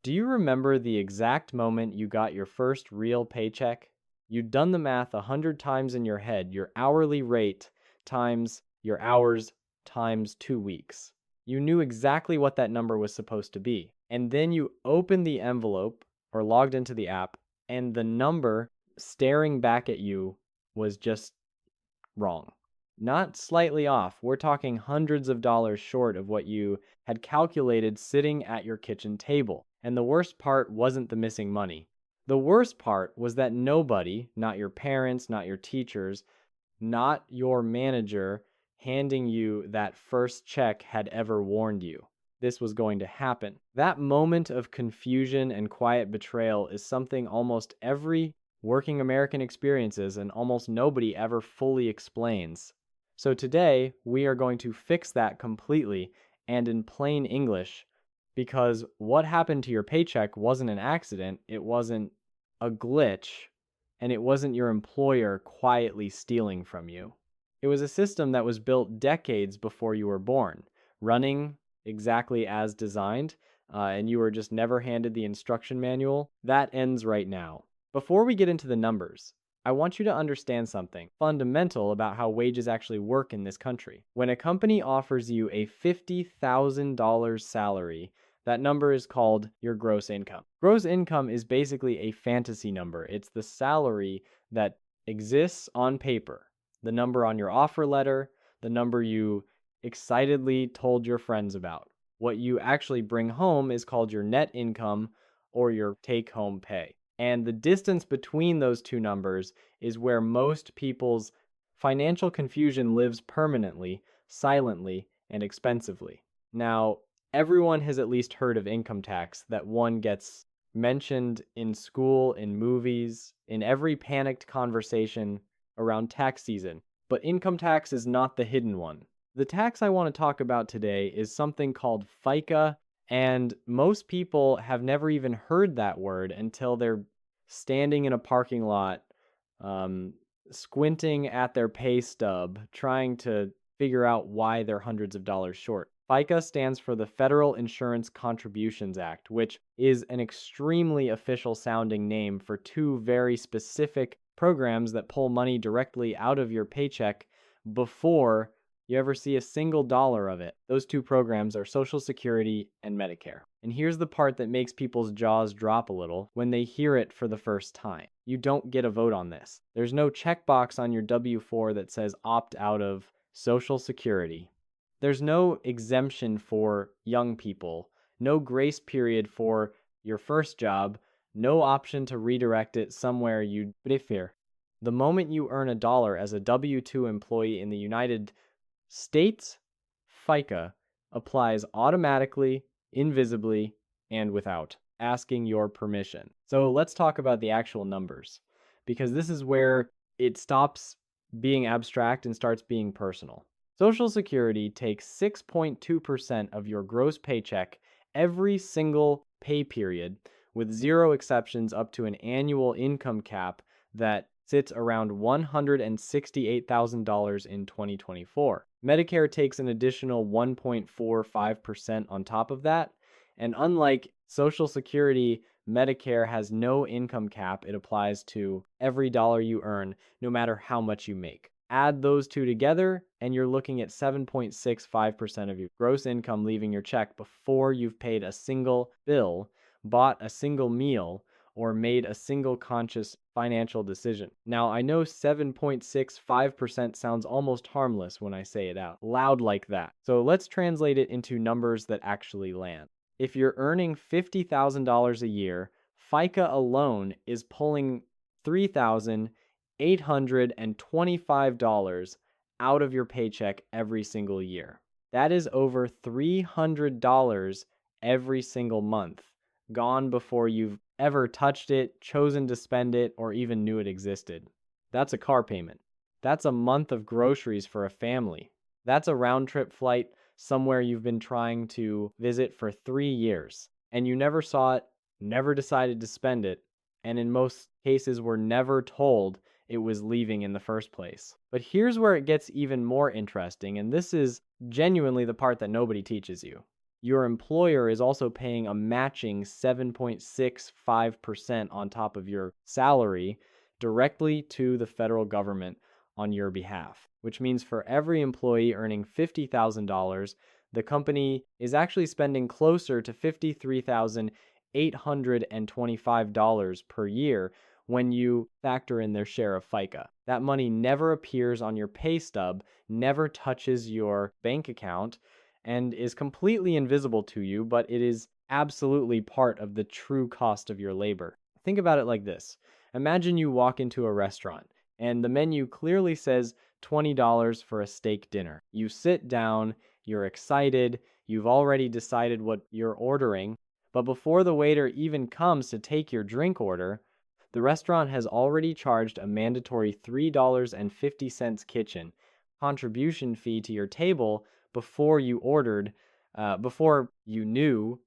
Do you remember the exact moment you got your first real paycheck? You'd done the math 100 times in your head, your hourly rate times your hours times 2 weeks. You knew exactly what that number was supposed to be. And then you opened the envelope or logged into the app, and the number staring back at you was just wrong. Not slightly off. We're talking hundreds of dollars short of what you had calculated sitting at your kitchen table. And the worst part wasn't the missing money. The worst part was that nobody, not your parents, not your teachers, not your manager handing you that first check, had ever warned you this was going to happen. That moment of confusion and quiet betrayal is something almost every working American experiences and almost nobody ever fully explains. So today, we are going to fix that completely and in plain English, because what happened to your paycheck wasn't an accident, it wasn't a glitch, and it wasn't your employer quietly stealing from you. It was a system that was built decades before you were born, running exactly as designed, and you were just never handed the instruction manual. That ends right now. Before we get into the numbers, I want you to understand something fundamental about how wages actually work in this country. When a company offers you a $50,000 salary, that number is called your gross income. Gross income is basically a fantasy number. It's the salary that exists on paper, the number on your offer letter, the number you excitedly told your friends about. What you actually bring home is called your net income or your take-home pay. And the distance between those two numbers is where most people's financial confusion lives permanently, silently, and expensively. Now, everyone has at least heard of income tax, that one gets mentioned in school, in movies, in every panicked conversation around tax season. But income tax is not the hidden one. The tax I want to talk about today is something called FICA, and most people have never even heard that word until they're standing in a parking lot, squinting at their pay stub, trying to figure out why they're hundreds of dollars short. FICA stands for the Federal Insurance Contributions Act, which is an extremely official sounding name for two very specific programs that pull money directly out of your paycheck before you ever see a single dollar of it. Those two programs are Social Security and Medicare. And here's the part that makes people's jaws drop a little when they hear it for the first time. You don't get a vote on this. There's no checkbox on your W-4 that says opt out of Social Security. There's no exemption for young people, no grace period for your first job, no option to redirect it somewhere you'd prefer. The moment you earn $1 as a W-2 employee in the United States, FICA applies automatically, invisibly, and without asking your permission. So let's talk about the actual numbers, because this is where it stops being abstract and starts being personal. Social Security takes 6.2% of your gross paycheck every single pay period, with zero exceptions up to an annual income cap that sits around $168,000 in 2024. Medicare takes an additional 1.45% on top of that, and unlike Social Security, Medicare has no income cap. It applies to every dollar you earn, no matter how much you make. Add those two together, and you're looking at 7.65% of your gross income leaving your check before you've paid a single bill, bought a single meal, or made a single conscious financial decision. Now, I know 7.65% sounds almost harmless when I say it out loud like that. So let's translate it into numbers that actually land. If you're earning $50,000 a year, FICA alone is pulling $3,825 out of your paycheck every single year. That is over $300 every single month, gone before you've ever touched it, chosen to spend it, or even knew it existed. That's a car payment. That's a month of groceries for a family. That's a round-trip flight somewhere you've been trying to visit for 3 years, and you never saw it, never decided to spend it, and in most cases were never told it was leaving in the first place. But here's where it gets even more interesting, and this is genuinely the part that nobody teaches you. your employer is also paying a matching 7.65% on top of your salary directly to the federal government on your behalf, which means for every employee earning $50,000, the company is actually spending closer to $53,825 per year when you factor in their share of FICA. That money never appears on your pay stub, never touches your bank account, and is completely invisible to you, but it is absolutely part of the true cost of your labor. Think about it like this. Imagine you walk into a restaurant and the menu clearly says $20 for a steak dinner. You sit down, you're excited, you've already decided what you're ordering, but before the waiter even comes to take your drink order, the restaurant has already charged a mandatory $3.50 kitchen contribution fee to your table before you ordered, before you knew,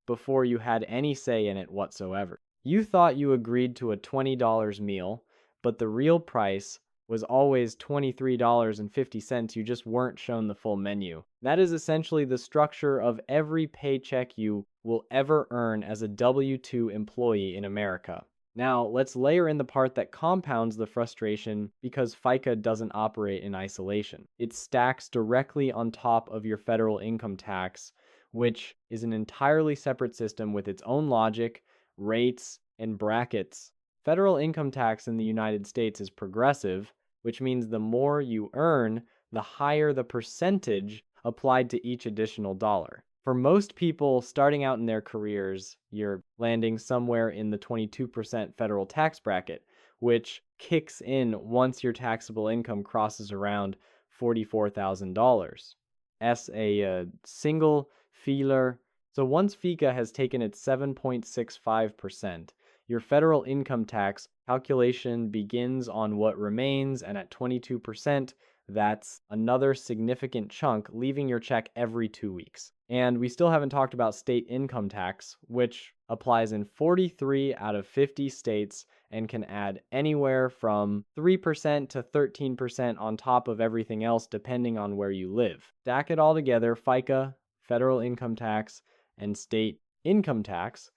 before you had any say in it whatsoever. You thought you agreed to a $20 meal, but the real price was always $23.50. You just weren't shown the full menu. That is essentially the structure of every paycheck you will ever earn as a W-2 employee in America. Now, let's layer in the part that compounds the frustration because FICA doesn't operate in isolation. It stacks directly on top of your federal income tax, which is an entirely separate system with its own logic, rates, and brackets. Federal income tax in the United States is progressive, which means the more you earn, the higher the percentage applied to each additional dollar. For most people starting out in their careers, you're landing somewhere in the 22% federal tax bracket, which kicks in once your taxable income crosses around $44,000. As a single feeler, so once FICA has taken its 7.65%, your federal income tax calculation begins on what remains, and at 22%, that's another significant chunk, leaving your check every 2 weeks. And we still haven't talked about state income tax, which applies in 43 out of 50 states and can add anywhere from 3% to 13% on top of everything else depending on where you live. Stack it all together, FICA, federal income tax, and state income tax,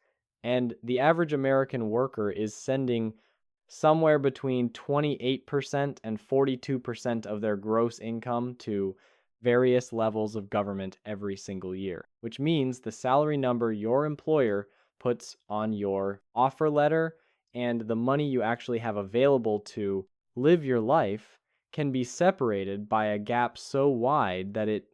and the average American worker is sending somewhere between 28% and 42% of their gross income to various levels of government every single year, which means the salary number your employer puts on your offer letter and the money you actually have available to live your life can be separated by a gap so wide that it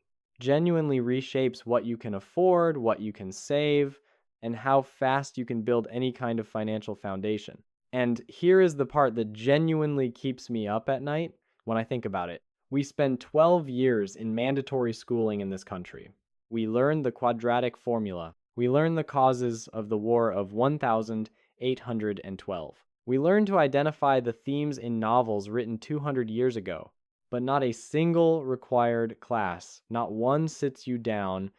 genuinely reshapes what you can afford, what you can save, and how fast you can build any kind of financial foundation. And here is the part that genuinely keeps me up at night when I think about it. We spend 12 years in mandatory schooling in this country. We learn the quadratic formula. We learn the causes of the War of 1812. We learn to identify the themes in novels written 200 years ago, but not a single required class, not one sits you down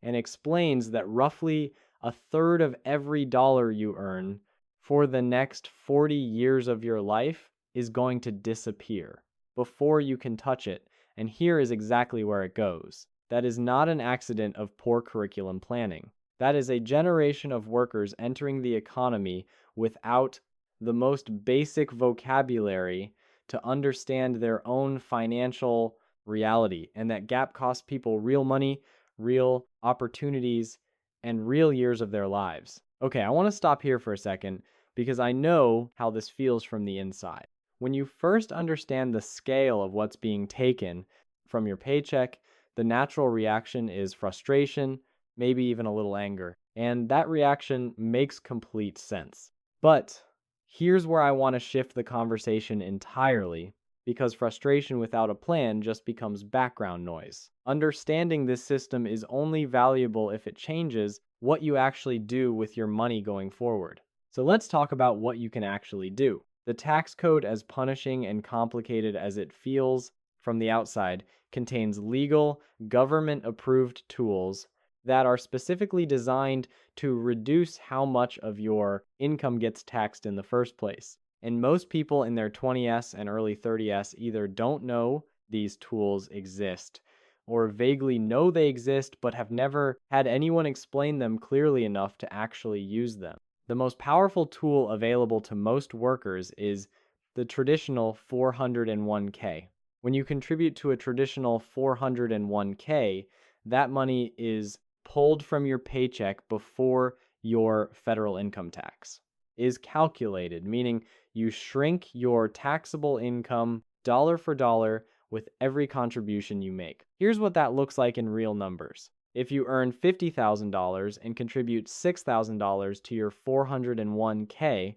and explains that roughly a third of every dollar you earn for the next 40 years of your life is going to disappear before you can touch it. And here is exactly where it goes. That is not an accident of poor curriculum planning. That is a generation of workers entering the economy without the most basic vocabulary to understand their own financial reality. And that gap costs people real money, real opportunities, and real years of their lives. Okay, I want to stop here for a second because I know how this feels from the inside. When you first understand the scale of what's being taken from your paycheck, the natural reaction is frustration, maybe even a little anger. And that reaction makes complete sense. But here's where I want to shift the conversation entirely, because frustration without a plan just becomes background noise. Understanding this system is only valuable if it changes what you actually do with your money going forward. So let's talk about what you can actually do. The tax code, as punishing and complicated as it feels from the outside, contains legal, government-approved tools that are specifically designed to reduce how much of your income gets taxed in the first place. And most people in their 20s and early 30s either don't know these tools exist, or vaguely know they exist but have never had anyone explain them clearly enough to actually use them. The most powerful tool available to most workers is the traditional 401k. When you contribute to a traditional 401k, that money is pulled from your paycheck before your federal income tax is calculated, meaning you shrink your taxable income dollar for dollar with every contribution you make. Here's what that looks like in real numbers. If you earn $50,000 and contribute $6,000 to your 401k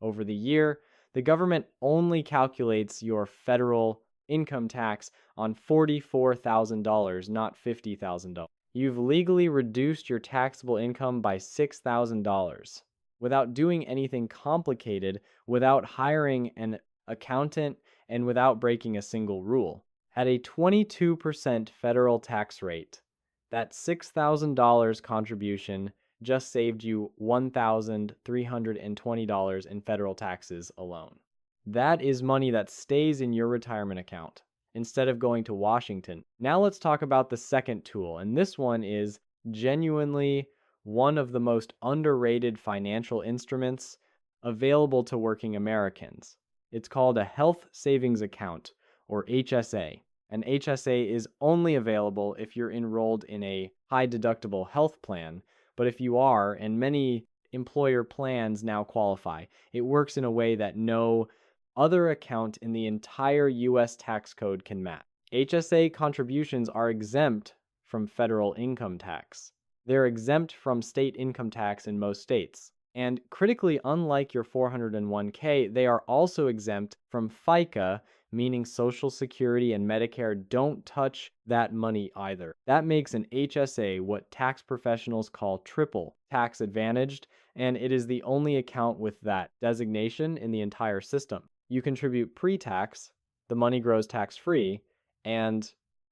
over the year, the government only calculates your federal income tax on $44,000, not $50,000. You've legally reduced your taxable income by $6,000 without doing anything complicated, without hiring an accountant, and without breaking a single rule. At a 22% federal tax rate, that $6,000 contribution just saved you $1,320 in federal taxes alone. That is money that stays in your retirement account instead of going to Washington. Now let's talk about the second tool, and this one is genuinely one of the most underrated financial instruments available to working Americans. It's called a health savings account, or HSA. An HSA is only available if you're enrolled in a high deductible health plan, but if you are, and many employer plans now qualify, it works in a way that no other account in the entire US tax code can match. HSA contributions are exempt from federal income tax. They're exempt from state income tax in most states. And critically, unlike your 401k, they are also exempt from FICA, meaning Social Security and Medicare don't touch that money either. That makes an HSA what tax professionals call triple tax advantaged, and it is the only account with that designation in the entire system. You contribute pre-tax, the money grows tax-free, and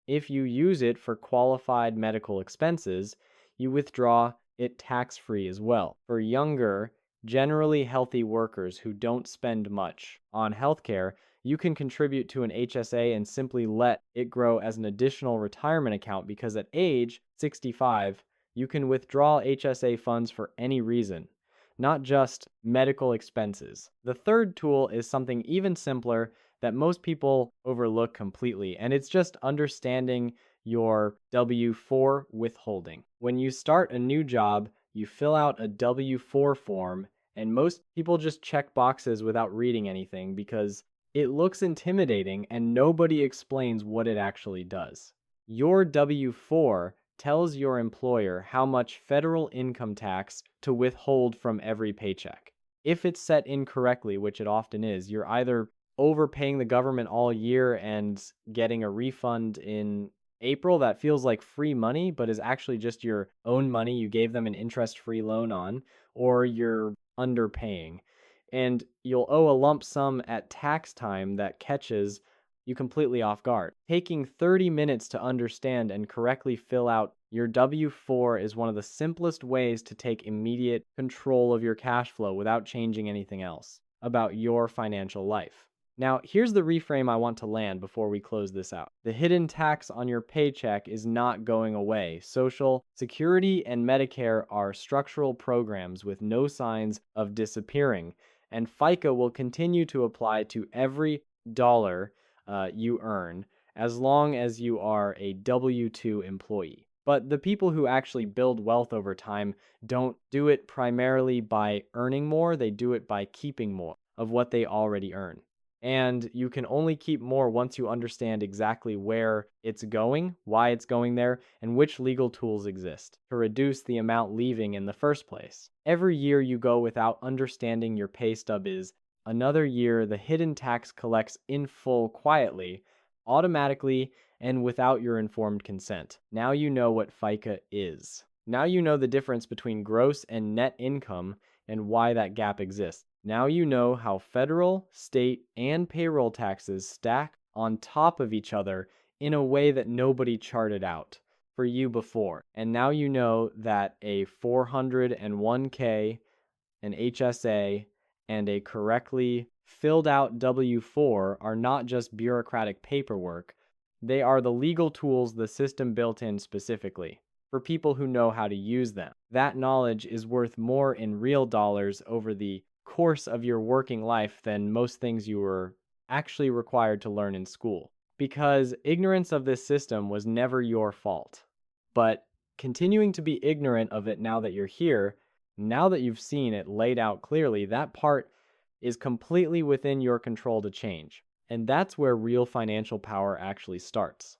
if you use it for qualified medical expenses, you withdraw it tax-free as well. For younger, generally healthy workers who don't spend much on healthcare, you can contribute to an HSA and simply let it grow as an additional retirement account because at age 65, you can withdraw HSA funds for any reason, not just medical expenses. The third tool is something even simpler that most people overlook completely, and it's just understanding your W-4 withholding. When you start a new job, you fill out a W-4 form, and most people just check boxes without reading anything because it looks intimidating and nobody explains what it actually does. Your W-4 tells your employer how much federal income tax to withhold from every paycheck. If it's set incorrectly, which it often is, you're either overpaying the government all year and getting a refund in April that feels like free money, but is actually just your own money you gave them an interest-free loan on, or you're underpaying. And you'll owe a lump sum at tax time that catches you completely off guard. Taking 30 minutes to understand and correctly fill out your W-4 is one of the simplest ways to take immediate control of your cash flow without changing anything else about your financial life. Now, here's the reframe I want to land before we close this out. The hidden tax on your paycheck is not going away. Social Security and Medicare are structural programs with no signs of disappearing, and FICA will continue to apply to every dollar you earn as long as you are a W-2 employee. But the people who actually build wealth over time don't do it primarily by earning more, they do it by keeping more of what they already earn. And you can only keep more once you understand exactly where it's going, why it's going there, and which legal tools exist to reduce the amount leaving in the first place. Every year you go without understanding your pay stub is another year the hidden tax collects in full quietly, automatically, and without your informed consent. Now you know what FICA is. Now you know the difference between gross and net income and why that gap exists. Now you know how federal, state, and payroll taxes stack on top of each other in a way that nobody charted out for you before. And now you know that a 401k, an HSA, and a correctly filled out W-4 are not just bureaucratic paperwork. They are the legal tools the system built in specifically for people who know how to use them. That knowledge is worth more in real dollars over the course of your working life than most things you were actually required to learn in school. Because ignorance of this system was never your fault. But continuing to be ignorant of it now that you're here, now that you've seen it laid out clearly, that part is completely within your control to change. And that's where real financial power actually starts.